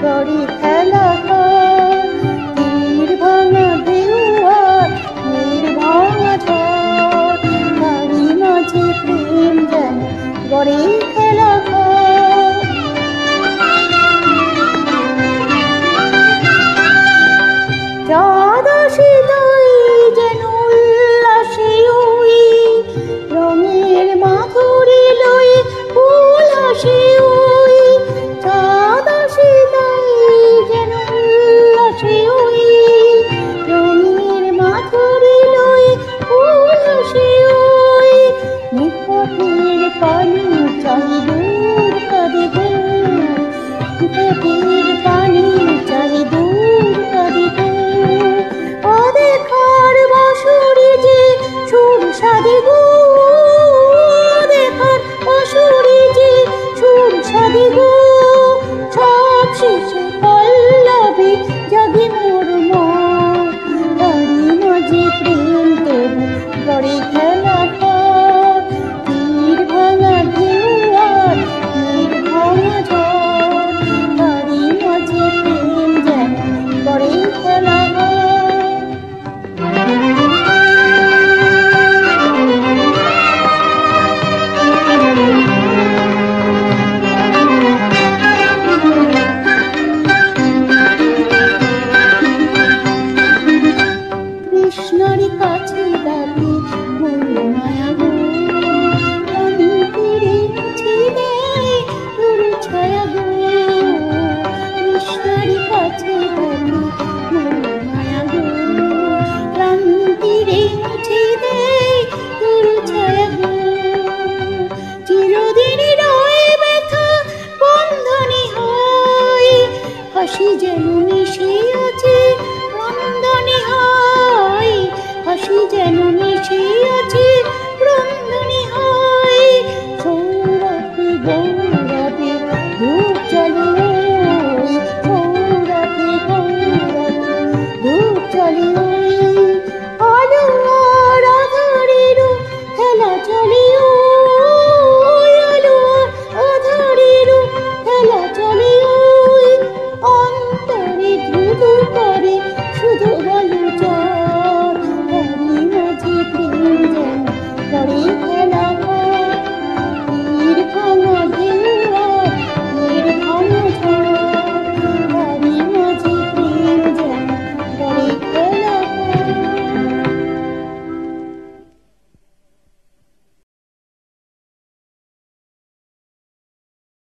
গড়ে খেলা ঘর, তীর ভাঙা ঢেউ আর নীর ভাঙা ঝড়, তারই মাঝে প্রেম যেন গড়ে খেলা ঘর। চাঁদ আসে তাই যেন উল্লাসে ওই, রঙের মাধুরী লয়ে ফুল আসে ওই। চাঁদ আসে তাই যেন উল্লাসে ওই, রঙের মাধুরী লয়ে ফুল আসে ওই। নিকটের পানি চাই